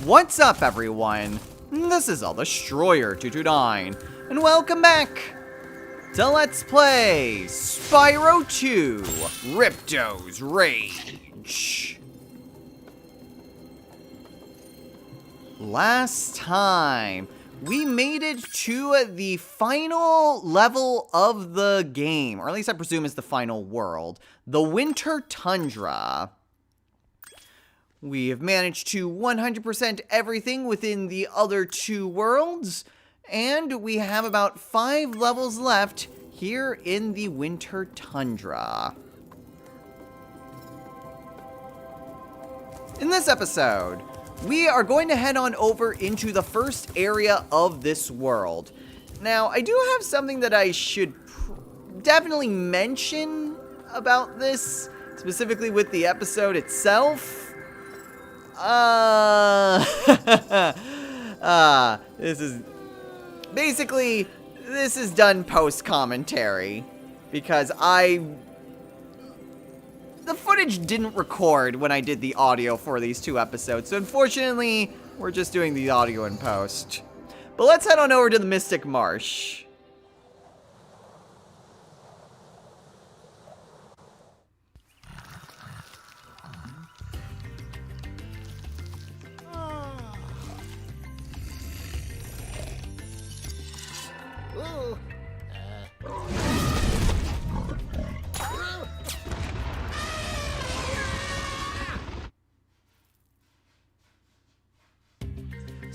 What's up, everyone? This is All Destroyer 229, and welcome back to Let's Play Spyro 2 Ripto's Rage. Last time, we made it to the final level of the game, or at least I presume it's the final world, the Winter Tundra. We have managed to 100% everything within the other two worlds, and we have about 5 levels left here in the Winter Tundra. In this episode, we are going to head on over into the first area of this world. Now, I do have something that I should definitely mention about this, specifically with the episode itself. This is done post-commentary, because the footage didn't record when I did the audio for these 2 episodes, so unfortunately, we're just doing the audio in post. But let's head on over to the Mystic Marsh.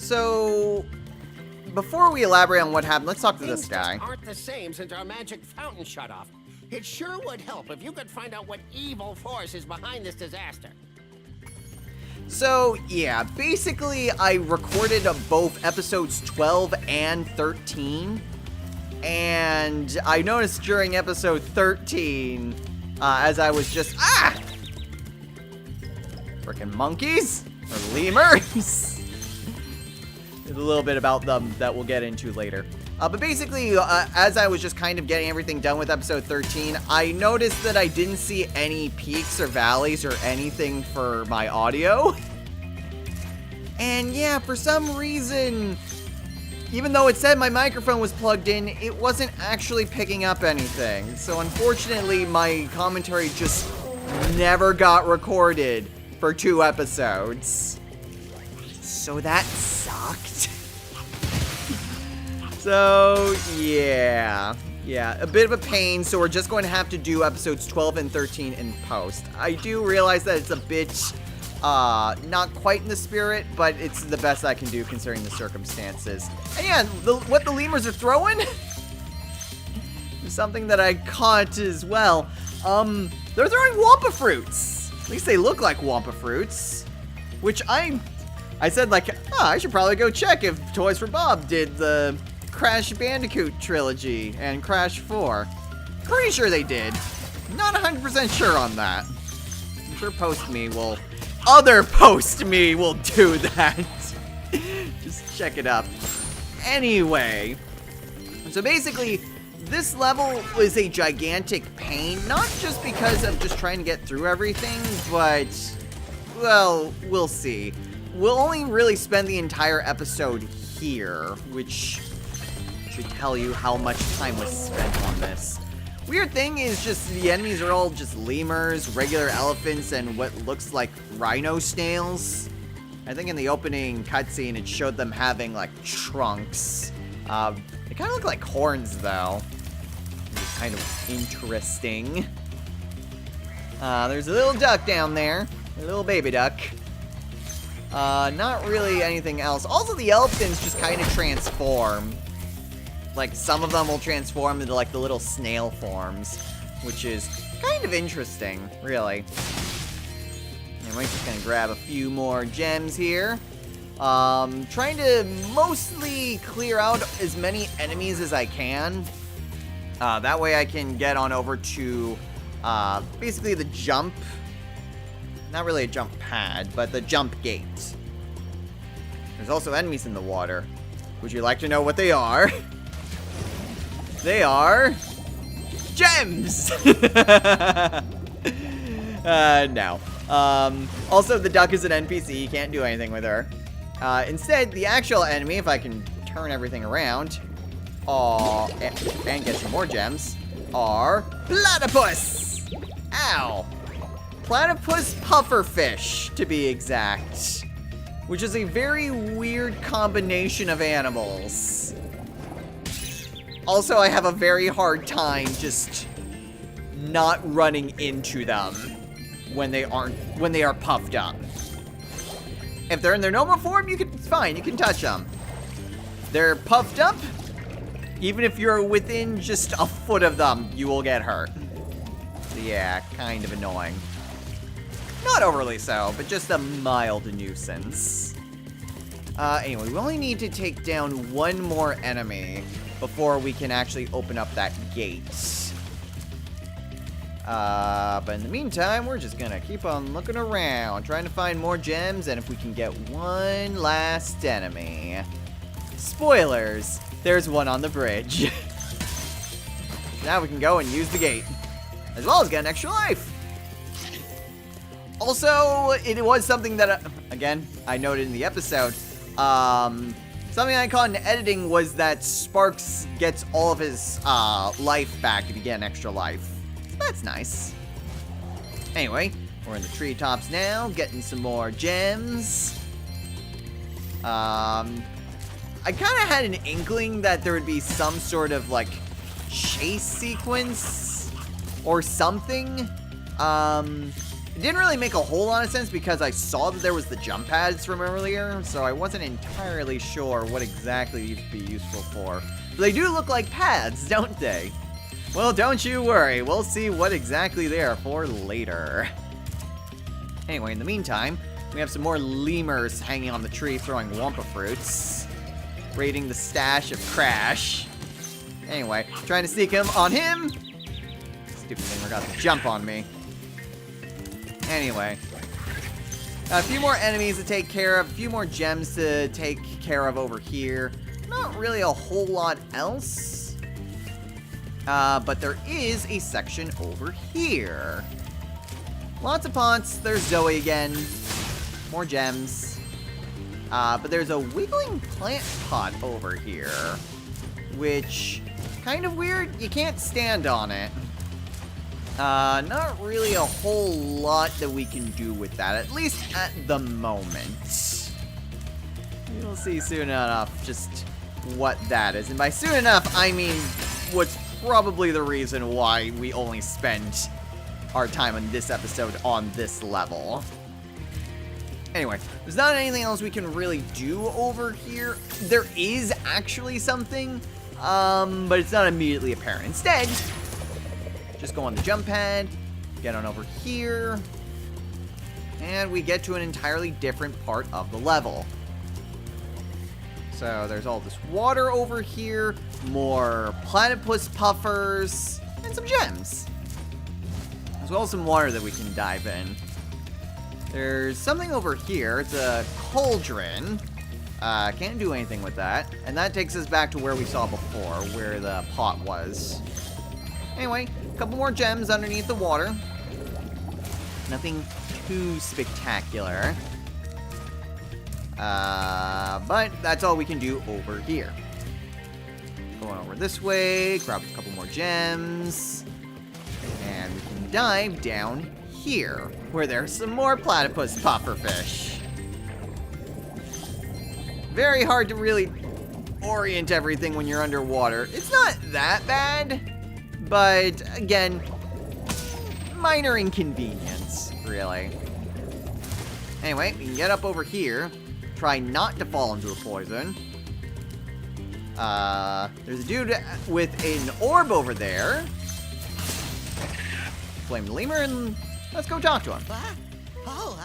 So, before we elaborate on what happened, let's talk to this guy. Things aren't the same since our magic fountain shut off. It sure would help if you could find out what evil force is behind this disaster. So, yeah, basically, I recorded both episodes 12 and 13, and I noticed during episode 13, as I was just, frickin' monkeys, or lemurs. There's a little bit about them that we'll get into later. But basically, as I was just kind of getting everything done with episode 13, I noticed that I didn't see any peaks or valleys or anything for my audio. And yeah, for some reason, even though it said my microphone was plugged in, it wasn't actually picking up anything. So unfortunately, my commentary just never got recorded for 2 episodes. So that sucked. So, yeah, a bit of a pain, so we're just going to have to do episodes 12 and 13 in post. I do realize that it's a bit, not quite in the spirit, but it's the best I can do considering the circumstances. And yeah, what the lemurs are throwing is something that I caught as well. They're throwing Wampa fruits. At least they look like Wampa fruits, which I said, like, I should probably go check if Toys for Bob did the Crash Bandicoot trilogy and Crash 4. Pretty sure they did. Not 100% sure on that. I'm sure other Post-Me will do that. Just check it up. Anyway, so basically, this level was a gigantic pain, not just because of just trying to get through everything, but, well, we'll see. We'll only really spend the entire episode here, which should tell you how much time was spent on this. Weird thing is just the enemies are all just lemurs, regular elephants, and what looks like rhino snails. I think in the opening cutscene it showed them having like trunks. They kind of look like horns though. It's kind of interesting. There's a little duck down there, a little baby duck. Not really anything else. Also, the elephants just kind of transform. Like, some of them will transform into, like, the little snail forms, which is kind of interesting, really. And we're just gonna grab a few more gems here. Trying to mostly clear out as many enemies as I can. That way I can get on over to, basically the jump. Not really a jump pad, but the jump gate. There's also enemies in the water. Would you like to know what they are? They are gems! No. Also, the duck is an NPC. You can't do anything with her. Instead, the actual enemy, if I can turn everything around, and get some more gems, are platypus! Ow! Platypus pufferfish, to be exact. Which is a very weird combination of animals. Also, I have a very hard time just not running into them when they are puffed up. If they're in their normal form, it's fine, you can touch them. They're puffed up, even if you're within just a foot of them, you will get hurt. So yeah, kind of annoying. Not overly so, but just a mild nuisance. Anyway, we only need to take down one more enemy before we can actually open up that gate. But in the meantime, we're just gonna keep on looking around, trying to find more gems, and if we can get one last enemy. Spoilers, there's one on the bridge. Now we can go and use the gate, as well as get an extra life. Also, it was something that, again, I noted in the episode. Something I caught in editing was that Sparks gets all of his life back if you get an extra life. So that's nice. Anyway, we're in the treetops now, getting some more gems. I kind of had an inkling that there would be some sort of, like, chase sequence or something. It didn't really make a whole lot of sense because I saw that there was the jump pads from earlier, so I wasn't entirely sure what exactly these would be useful for. But they do look like pads, don't they? Well, don't you worry, we'll see what exactly they are for later. Anyway, in the meantime, we have some more lemurs hanging on the tree throwing wampa fruits, raiding the stash of Crash. Anyway, trying to sneak him on him. Stupid lemur got the jump on me. Anyway, a few more enemies to take care of, a few more gems to take care of over here. Not really a whole lot else. But there is a section over here. Lots of pots. There's Zoe again. More gems. But there's a wiggling plant pot over here. Which, kind of weird. You can't stand on it. Not really a whole lot that we can do with that, at least at the moment. You'll see soon enough just what that is. And by soon enough, I mean what's probably the reason why we only spend our time in this episode on this level. Anyway, there's not anything else we can really do over here. There is actually something, but it's not immediately apparent. Instead, just go on the jump pad, get on over here, and we get to an entirely different part of the level. So there's all this water over here, more platypus puffers, and some gems. As well as some water that we can dive in. There's something over here. It's a cauldron. Can't do anything with that. And that takes us back to where we saw before, where the pot was. Anyway, a couple more gems underneath the water. Nothing too spectacular. But that's all we can do over here. Going over this way, grab a couple more gems. And we can dive down here, where there's some more platypus pufferfish. Very hard to really orient everything when you're underwater. It's not that bad, but again, minor inconvenience, really. Anyway, we can get up over here. Try not to fall into the poison. There's a dude with an orb over there. Flame the lemur, and let's go talk to him. Oh,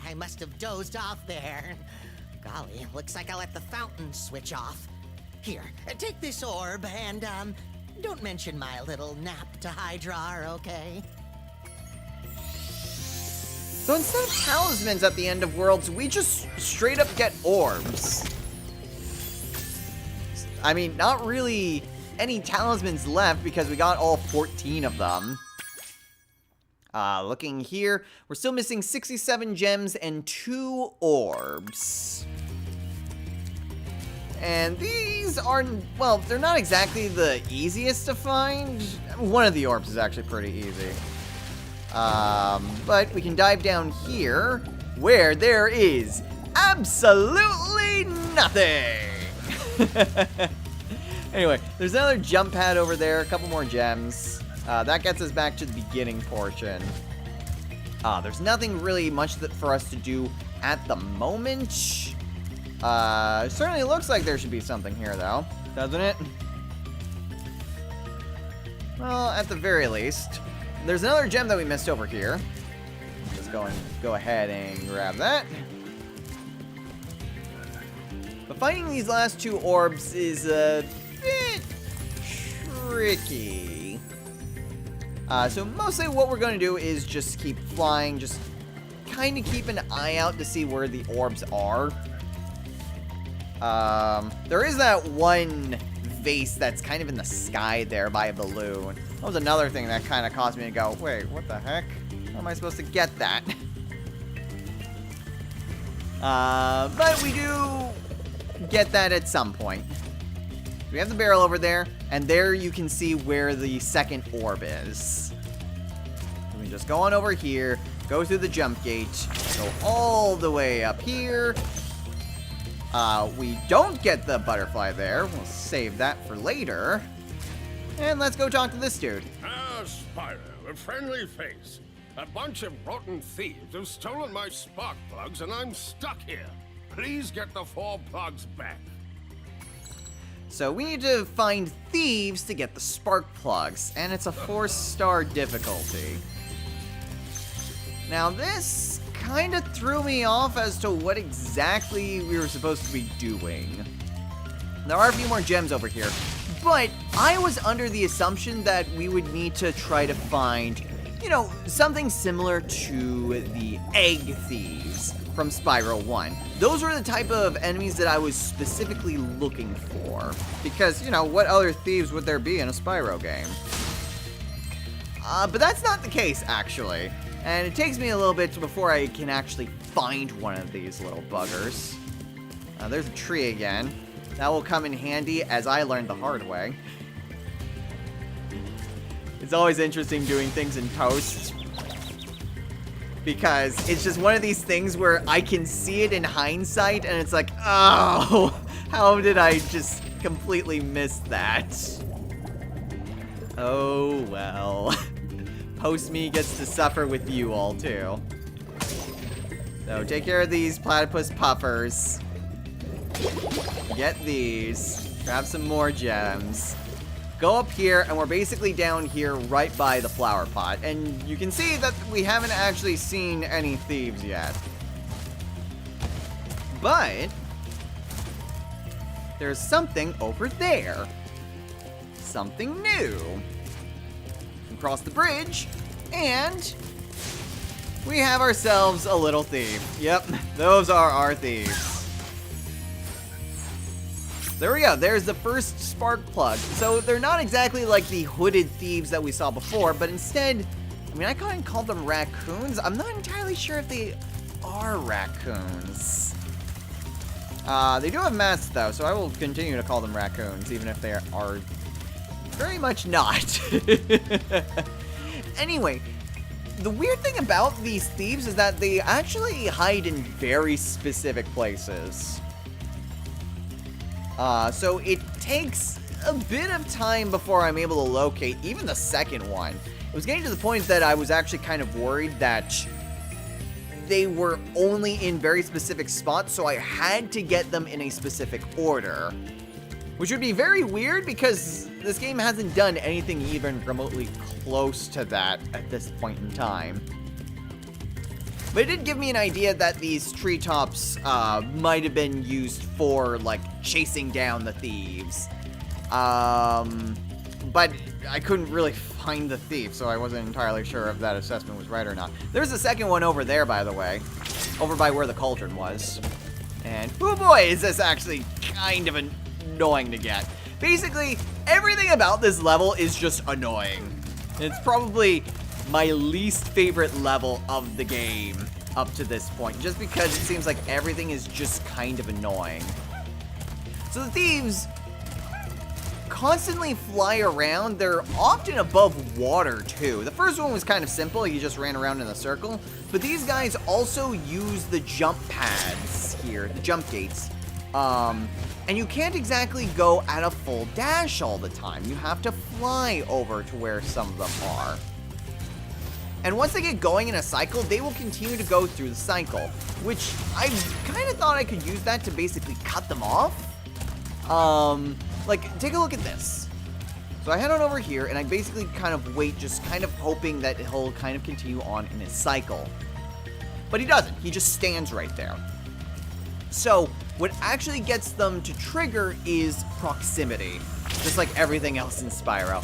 I must have dozed off there. Golly, looks like I let the fountain switch off. Here, take this orb, and, don't mention my little nap to Hydra, okay? So instead of talismans at the end of Worlds, we just straight up get orbs. I mean, not really any talismans left because we got all 14 of them. Looking here, we're still missing 67 gems and 2 orbs. And these are, well, they're not exactly the easiest to find. One of the orbs is actually pretty easy. But we can dive down here, where there is absolutely nothing. Anyway, there's another jump pad over there, a couple more gems. That gets us back to the beginning portion. There's nothing really much for us to do at the moment. Certainly looks like there should be something here, though, doesn't it? Well, at the very least. There's another gem that we missed over here. Just go ahead and grab that. But finding these last two orbs is a bit tricky. So mostly what we're going to do is just keep flying, just kind of keep an eye out to see where the orbs are. There is that one vase that's kind of in the sky there by a balloon. That was another thing that kind of caused me to go, wait, what the heck? How am I supposed to get that? But we do get that at some point. We have the barrel over there, and there you can see where the second orb is. We just go on over here, go through the jump gate, go all the way up here. We don't get the butterfly there. We'll save that for later. And let's go talk to this dude. Ah, Spyro, a friendly face. A bunch of rotten thieves have stolen my spark plugs and I'm stuck here. Please get the 4 plugs back. So we need to find thieves to get the spark plugs, and it's a 4-star difficulty. Now this kind of threw me off as to what exactly we were supposed to be doing. There are a few more gems over here, but I was under the assumption that we would need to try to find, you know, something similar to the egg thieves from Spyro 1. Those were the type of enemies that I was specifically looking for, because, you know, what other thieves would there be in a Spyro game? But that's not the case, actually. And it takes me a little bit before I can actually find one of these little buggers. There's a tree again. That will come in handy, as I learned the hard way. It's always interesting doing things in post, because it's just one of these things where I can see it in hindsight, and it's like, oh, how did I just completely miss that? Oh, well. Post me gets to suffer with you all, too. So, take care of these platypus puffers. Get these. Grab some more gems. Go up here, and we're basically down here right by the flower pot. And you can see that we haven't actually seen any thieves yet. But there's something over there. Something new. Cross the bridge, and we have ourselves a little thief. Yep, those are our thieves. There we go, there's the first spark plug. So they're not exactly like the hooded thieves that we saw before, but instead, I mean, I kind of called them raccoons. I'm not entirely sure if they are raccoons. They do have masks though, so I will continue to call them raccoons, even if they are very much not. Anyway, the weird thing about these thieves is that they actually hide in very specific places. So it takes a bit of time before I'm able to locate even the second one. It was getting to the point that I was actually kind of worried that they were only in very specific spots, so I had to get them in a specific order. Which would be very weird because this game hasn't done anything even remotely close to that at this point in time. But it did give me an idea that these treetops might have been used for, like, chasing down the thieves. But I couldn't really find the thief, so I wasn't entirely sure if that assessment was right or not. There's a second one over there, by the way. Over by where the cauldron was. And, oh boy, is this actually kind of annoying to get. Basically, everything about this level is just annoying. It's probably my least favorite level of the game up to this point, just because it seems like everything is just kind of annoying. So the thieves constantly fly around. They're often above water too. The first one was kind of simple. You just ran around in a circle. But these guys also use the jump pads here, the jump gates. And you can't exactly go at a full dash all the time. You have to fly over to where some of them are. And once they get going in a cycle, they will continue to go through the cycle, which I kind of thought I could use that to basically cut them off. Like, take a look at this. So I head on over here, and I basically kind of wait, just kind of hoping that he'll kind of continue on in his cycle. But he doesn't. He just stands right there. So what actually gets them to trigger is proximity, just like everything else in Spyro.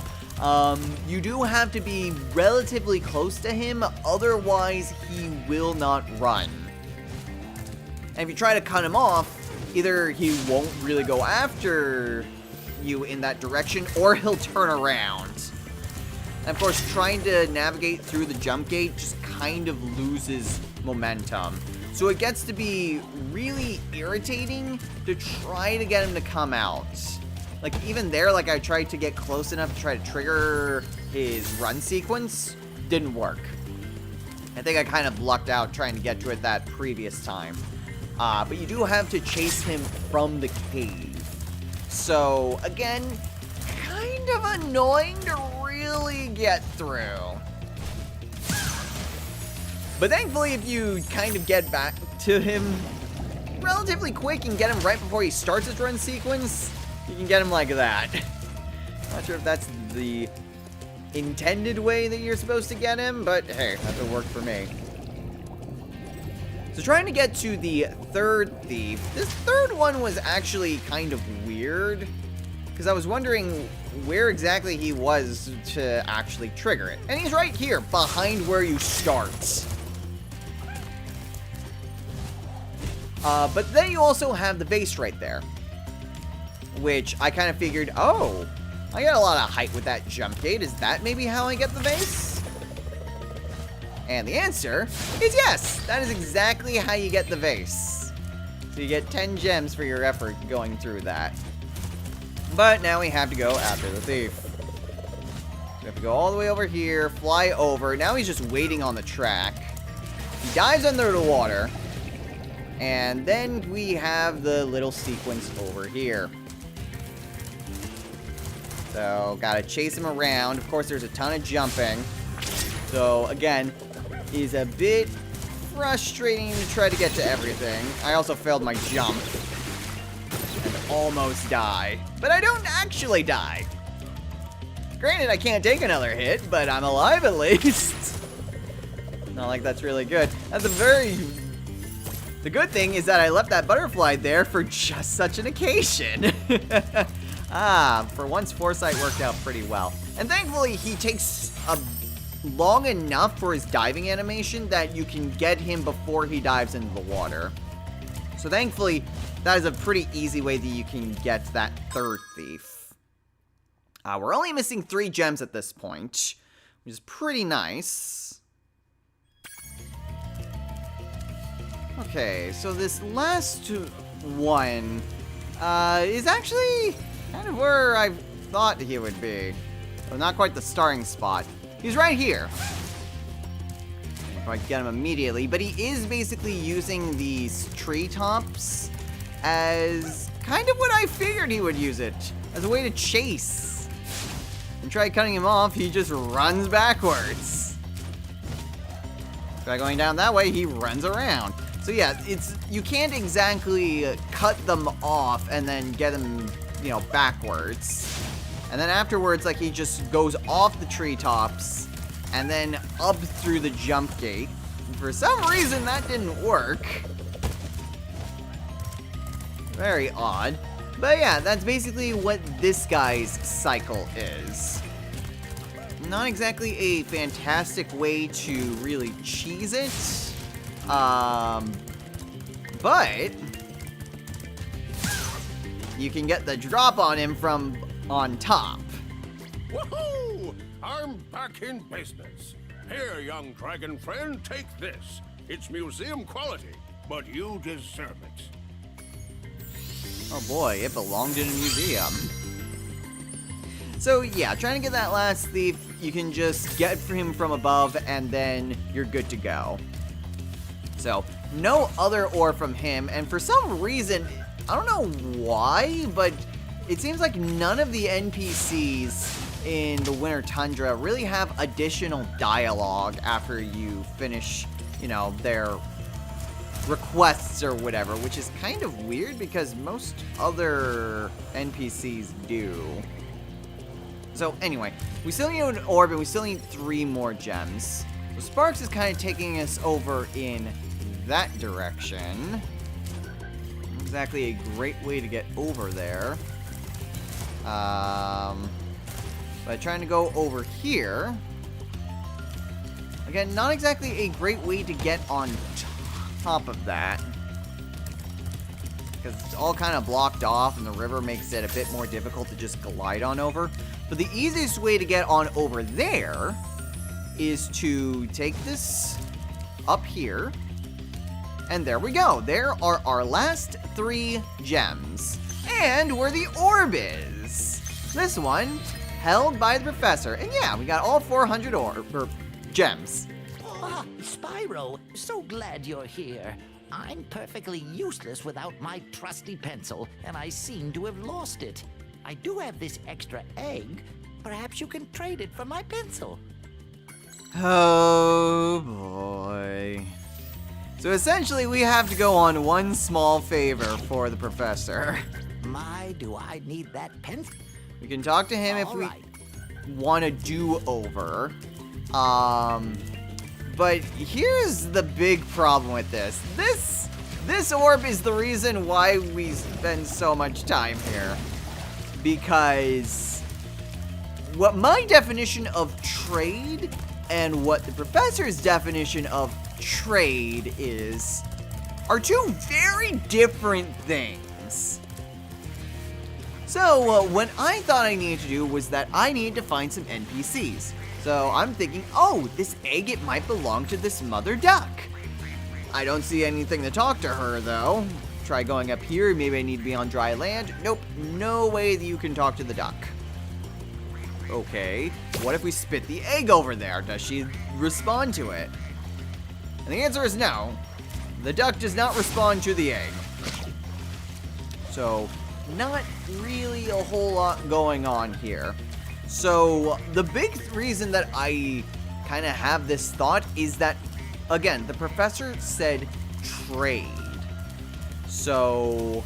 You do have to be relatively close to him, otherwise he will not run. And if you try to cut him off, either he won't really go after you in that direction, or he'll turn around. And of course, trying to navigate through the jump gate just kind of loses momentum. So it gets to be really irritating to try to get him to come out. Like, even there, like, I tried to get close enough to try to trigger his run sequence. Didn't work. I think I kind of lucked out trying to get to it that previous time. But you do have to chase him from the cave. So, again, kind of annoying to really get through. But thankfully, if you kind of get back to him relatively quick and get him right before he starts his run sequence, you can get him like that. Not sure if that's the intended way that you're supposed to get him, but hey, that would work for me. So trying to get to the third thief, this third one was actually kind of weird, because I was wondering where exactly he was to actually trigger it. And he's right here, behind where you start. But then you also have the vase right there, which I kind of figured, oh, I got a lot of height with that jump gate. Is that maybe how I get the vase? And the answer is yes. That is exactly how you get the vase. So you get 10 gems for your effort going through that. But now we have to go after the thief. So we have to go all the way over here, fly over. Now he's just waiting on the track. He dives under the water. And then we have the little sequence over here. So, gotta chase him around. Of course, there's a ton of jumping. So, again, is a bit frustrating to try to get to everything. I also failed my jump. And almost die. But I don't actually die. Granted, I can't take another hit, but I'm alive at least. Not like that's really good. That's a very... The good thing is that I left that butterfly there for just such an occasion. For once, foresight worked out pretty well. And thankfully, he takes long enough for his diving animation that you can get him before he dives into the water. So thankfully, that is a pretty easy way that you can get that third thief. We're only missing 3 gems at this point, which is pretty nice. Okay, so this last one is actually kind of where I thought he would be. Well, not quite the starting spot. He's right here. I can get him immediately, but he is basically using these treetops as kind of what I figured he would use it, as a way to chase. And try cutting him off, he just runs backwards. Try going down that way, he runs around. So yeah, you can't exactly cut them off and then get them, you know, backwards. And then afterwards, like, he just goes off the treetops and then up through the jump gate. And for some reason, that didn't work. Very odd. But yeah, that's basically what this guy's cycle is. Not exactly a fantastic way to really cheese it. But you can get the drop on him from on top. Woohoo! I'm back in business. Here, young dragon friend, take this. It's museum quality, but you deserve it. Oh boy, it belonged in a museum. So yeah, trying to get that last thief, you can just get him from above and then you're good to go. So, no other ore from him, and for some reason, I don't know why, but it seems like none of the NPCs in the Winter Tundra really have additional dialogue after you finish, you know, their requests or whatever, which is kind of weird because most other NPCs do. So anyway, we still need an orb and we still need 3 more gems. So Sparks is kind of taking us over in that direction. Not exactly a great way to get over there. But trying to go over here. Again, not exactly a great way to get on top of that. Because it's all kind of blocked off and the river makes it a bit more difficult to just glide on over. But the easiest way to get on over there is to take this up here. And there we go. There are our last 3 gems. And where the orb is. This one, held by the professor. And yeah, we got all 400 gems. Ah, Spyro, so glad you're here. I'm perfectly useless without my trusty pencil, and I seem to have lost it. I do have this extra egg. Perhaps you can trade it for my pencil. Oh boy. So essentially we have to go on one small favor for the professor. My, do I need that pencil? We can talk to him if we Alright. want a do-over. But here's the big problem with this. This orb is the reason why we spend so much time here. Because what my definition of trade and what the professor's definition of trade is are 2 very different things. So what I thought I needed to do was that I needed to find some NPCs. So I'm thinking, oh, this egg, it might belong to this mother duck. I don't see anything to talk to her, though. Try going up here, maybe I need to be on dry land. Nope, no way that you can talk to the duck. Okay, what if we spit the egg over there? Does she respond to it? And the answer is no. The duck does not respond to the egg. So, not really a whole lot going on here. So, the big reason that I kind of have this thought is that, again, the professor said trade. So,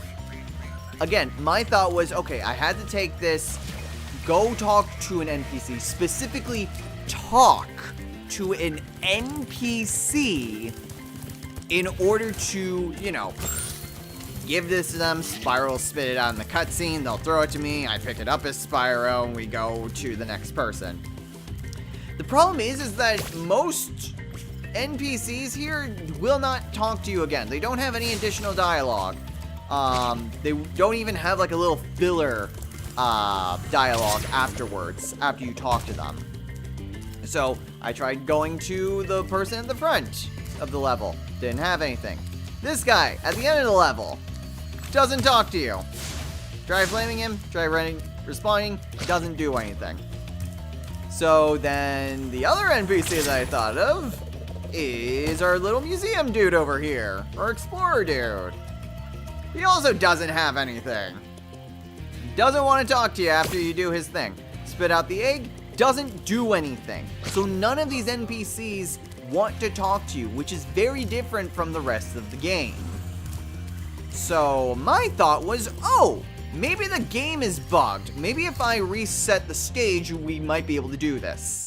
again, my thought was, okay, I had to take this, go talk to an NPC, specifically talk to an NPC in order to, you know, give this to them. Spyro will spit it out in the cutscene, they'll throw it to me, I pick it up as Spyro, and we go to the next person. The problem is that most NPCs here will not talk to you again. They don't have any additional dialogue. They don't even have like a little filler dialogue afterwards, after you talk to them. So I tried going to the person at the front of the level. Didn't have anything. This guy at the end of the level doesn't talk to you. Try flaming him, try responding, doesn't do anything. So then the other NPC that I thought of is our little museum dude over here, our explorer dude. He also doesn't have anything. Doesn't want to talk to you after you do his thing. Spit out the egg, doesn't do anything. So none of these NPCs want to talk to you, which is very different from the rest of the game. So my thought was, oh, maybe the game is bugged. Maybe if I reset the stage, we might be able to do this.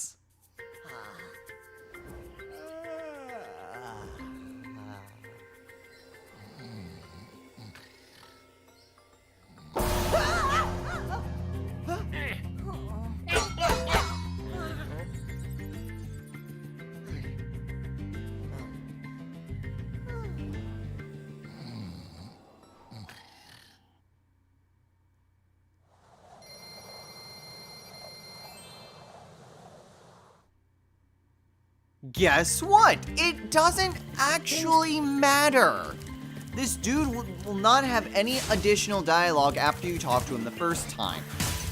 Guess what? It doesn't actually matter. this dude will not have any additional dialogue after you talk to him the first time.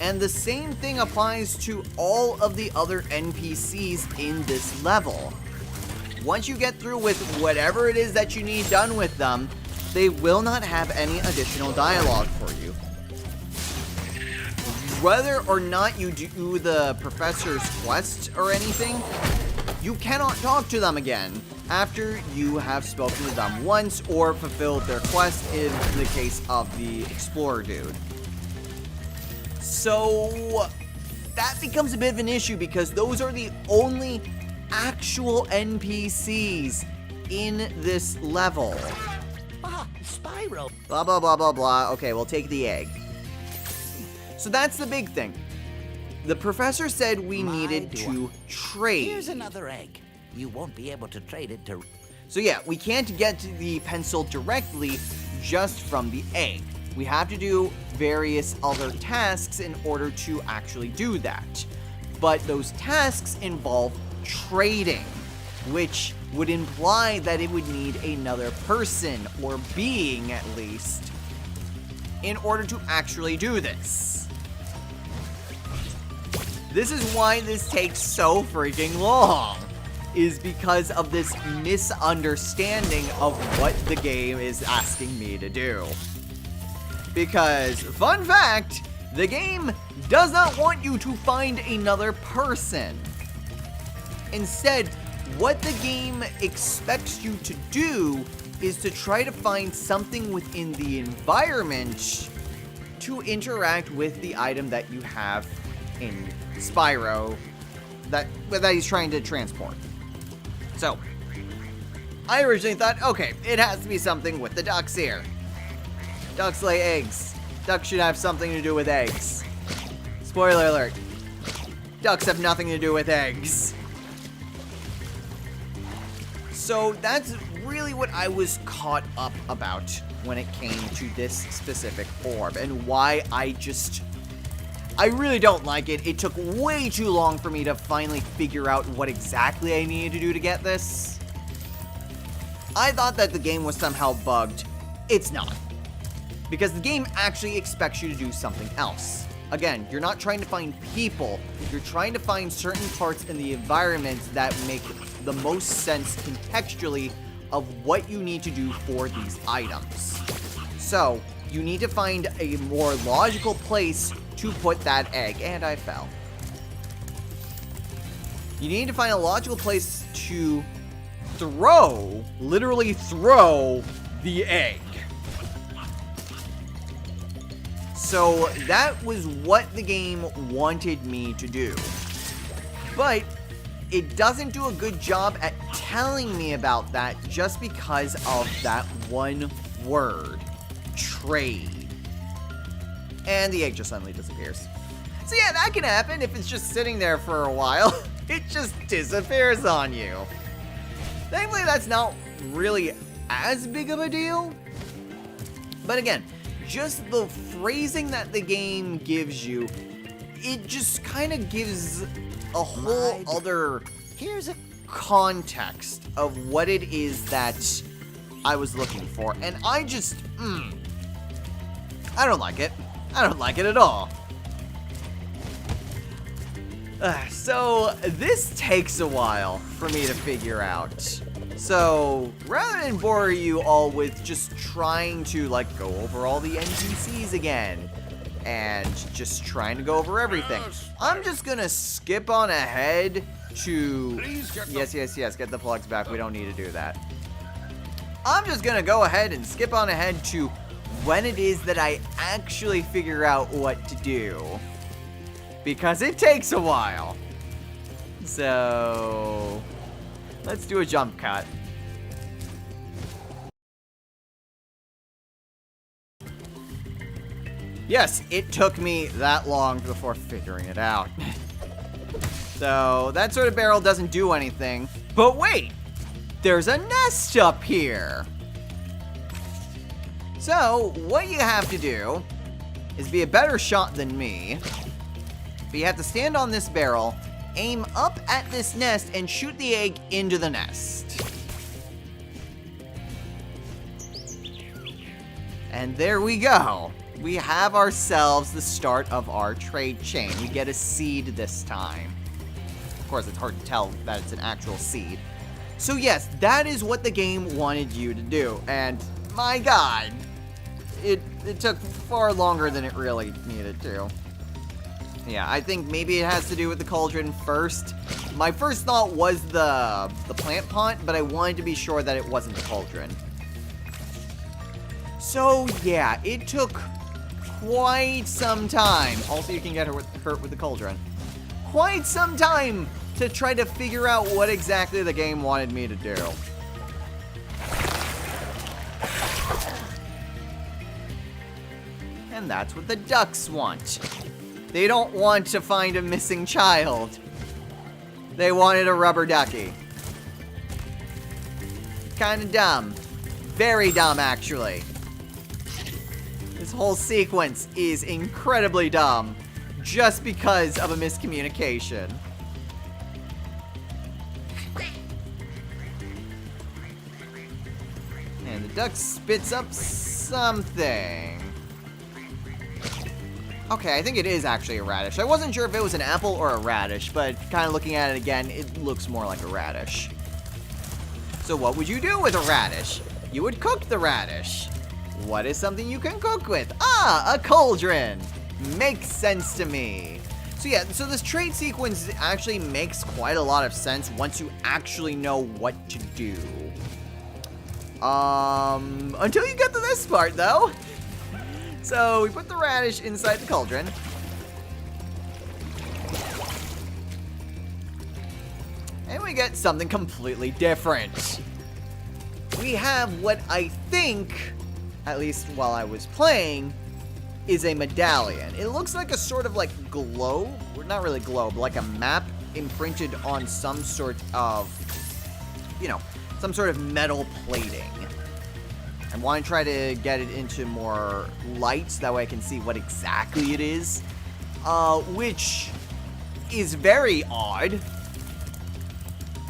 And the same thing applies to all of the other NPCs in this level. Once you get through with whatever it is that you need done with them, they will not have any additional dialogue for you. Whether or not you do the professor's quest or anything, you cannot talk to them again after you have spoken to them once or fulfilled their quest in the case of the explorer dude. So that becomes a bit of an issue because those are the only actual NPCs in this level. Ah, Spyro. Blah, blah, blah, blah, blah. Okay, we'll take the egg. So that's the big thing. The professor said we needed to trade. Here's another egg. You won't be able to trade it to... So yeah, we can't get to the pencil directly just from the egg. We have to do various other tasks in order to actually do that. But those tasks involve trading, which would imply that it would need another person, or being at least, in order to actually do this. This is why this takes so freaking long, is because of this misunderstanding of what the game is asking me to do. Because, fun fact, the game does not want you to find another person. Instead, what the game expects you to do is to try to find something within the environment to interact with the item that you have in Spyro that he's trying to transport. So, I originally thought, okay, it has to be something with the ducks here. Ducks lay eggs. Ducks should have something to do with eggs. Spoiler alert. Ducks have nothing to do with eggs. So that's really what I was caught up about when it came to this specific orb, and why I really don't like it. It took way too long for me to finally figure out what exactly I needed to do to get this. I thought that the game was somehow bugged. It's not. Because the game actually expects you to do something else. Again, you're not trying to find people, you're trying to find certain parts in the environment that make the most sense contextually of what you need to do for these items. So, you need to find a more logical place to put that egg, and I fell. You need to find a logical place to literally throw the egg. So that was what the game wanted me to do. But it doesn't do a good job at telling me about that just because of that one word, trade. And the egg just suddenly disappears. So yeah, that can happen if it's just sitting there for a while. It just disappears on you. Thankfully, that's not really as big of a deal. But again, just the phrasing that the game gives you, it just kind of gives a whole other context of what it is that I was looking for. And I just, I don't like it. I don't like it at all. So, this takes a while for me to figure out. So, rather than bore you all with just trying to, go over all the NPCs again, and just trying to go over everything, I'm just gonna skip on ahead to... Yes, get the plugs back. We don't need to do that. I'm just gonna go ahead and skip on ahead to when it is that I actually figure out what to do. Because it takes a while. So... let's do a jump cut. Yes, it took me that long before figuring it out. So, that sort of barrel doesn't do anything. But wait! There's a nest up here! So, what you have to do is be a better shot than me. But you have to stand on this barrel, aim up at this nest, and shoot the egg into the nest. And there we go. We have ourselves the start of our trade chain. We get a seed this time. Of course, it's hard to tell that it's an actual seed. So yes, that is what the game wanted you to do. And my God, it took far longer than it really needed to. Yeah, I think maybe it has to do with the cauldron first. My first thought was the plant pot, but I wanted to be sure that it wasn't the cauldron. So yeah, it took quite some time. Also, you can get hurt with the cauldron. Quite some time to try to figure out what exactly the game wanted me to do. And that's what the ducks want. They don't want to find a missing child. They wanted a rubber ducky. Kinda dumb. Very dumb, actually. This whole sequence is incredibly dumb just because of a miscommunication. And the duck spits up something. Okay, I think it is actually a radish. I wasn't sure if it was an apple or a radish, but kind of looking at it again, it looks more like a radish. So what would you do with a radish? You would cook the radish. What is something you can cook with? Ah, a cauldron. Makes sense to me. So yeah, so this trade sequence actually makes quite a lot of sense once you actually know what to do. Until you get to this part, though. So we put the radish inside the cauldron. And we get something completely different. We have what I think, at least while I was playing, is a medallion. It looks like a sort of like globe, or not really globe, like a map imprinted on some sort of, you know, some sort of metal plating. I want to try to get it into more light so that way I can see what exactly it is, which is very odd.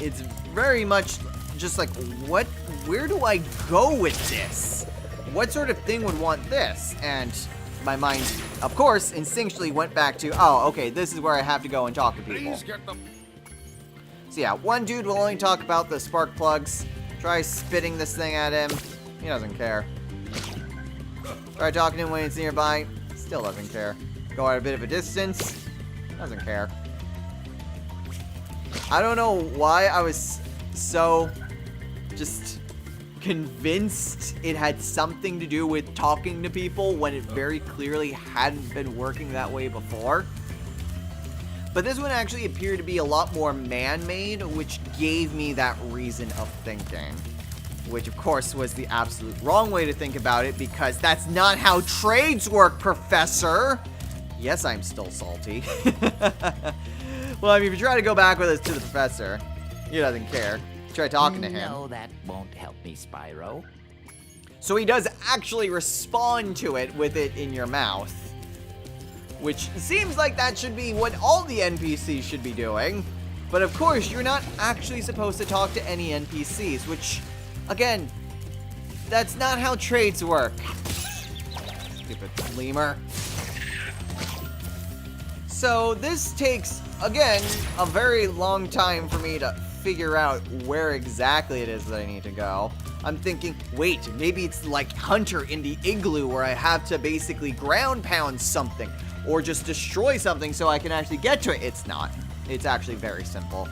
It's very much just like, where do I go with this? What sort of thing would want this? And my mind, of course, instinctually went back to, oh, okay, this is where I have to go and talk to people. So yeah, one dude will only talk about the spark plugs. Try spitting this thing at him. He doesn't care. Try talking to him when he's nearby. Still doesn't care. Go at a bit of a distance. Doesn't care. I don't know why I was so just convinced it had something to do with talking to people when it very clearly hadn't been working that way before. But this one actually appeared to be a lot more man-made, which gave me that reason of thinking. Which, of course, was the absolute wrong way to think about it, because that's not how trades work, Professor! Yes, I'm still salty. Well, I mean, if you try to go back with us to the Professor, he doesn't care. Try talking to him. No, that won't help me, Spyro. So he does actually respond to it with it in your mouth. Which seems like that should be what all the NPCs should be doing. But of course, you're not actually supposed to talk to any NPCs, which... Again, that's not how trades work. Stupid lemur. So this takes, again, a very long time for me to figure out where exactly it is that I need to go. I'm thinking, wait, maybe it's like Hunter in the igloo where I have to basically ground pound something or just destroy something so I can actually get to it. It's not. It's actually very simple.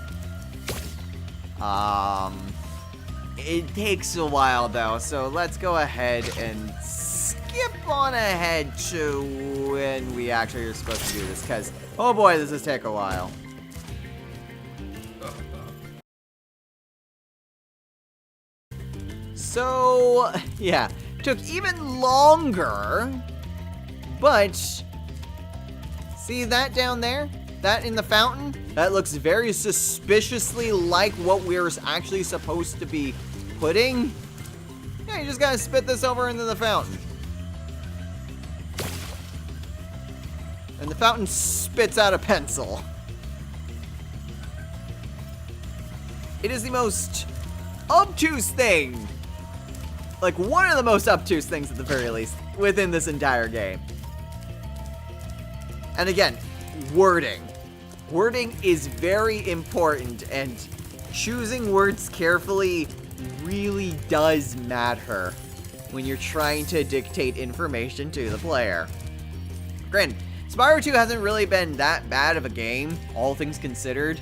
It takes a while, though, so let's go ahead and skip on ahead to when we actually are supposed to do this, because, oh boy, this does take a while. So, yeah, took even longer, but see that down there? That in the fountain? That looks very suspiciously like what we're actually supposed to be putting. Yeah, you just gotta spit this over into the fountain. And the fountain spits out a pencil. It is the most obtuse thing like one of the most obtuse things at the very least within this entire game. And again, wording. Wording is very important, and choosing words carefully really does matter when you're trying to dictate information to the player. Granted, Spyro 2 hasn't really been that bad of a game, all things considered,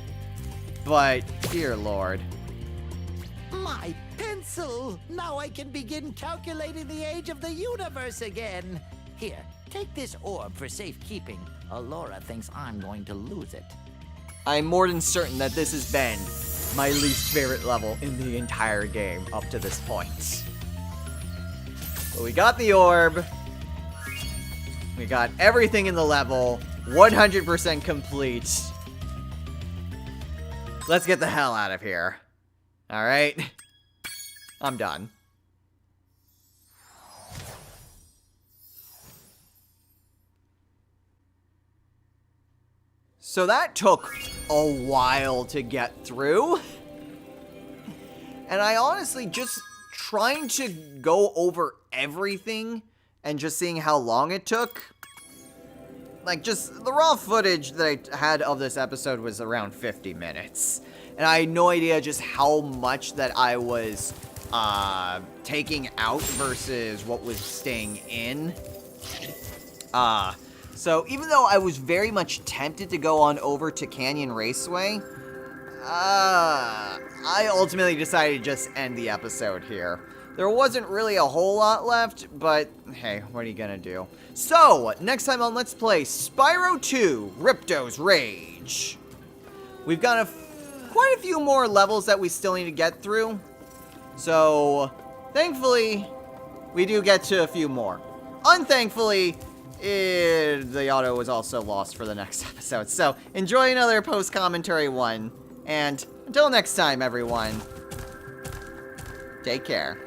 but dear lord. My pencil! Now I can begin calculating the age of the universe again. Here, take this orb for safekeeping. Allura thinks I'm going to lose it. I'm more than certain that this has been my least favorite level in the entire game up to this point. But we got the orb. We got everything in the level. 100% complete. Let's get the hell out of here. Alright? I'm done. So that took a while to get through. And I honestly just trying to go over everything and just seeing how long it took. Like, just the raw footage that I had of this episode was around 50 minutes. And I had no idea just how much that I was taking out versus what was staying in. So even though I was very much tempted to go on over to Canyon Raceway, I ultimately decided to just end the episode here. There wasn't really a whole lot left, but hey, what are you gonna do? So, next time on Let's Play Spyro 2, Ripto's Rage. We've got quite a few more levels that we still need to get through. So, thankfully, we do get to a few more. Unthankfully, the auto was also lost for the next episode. So, enjoy another post-commentary one. And until next time, everyone, take care.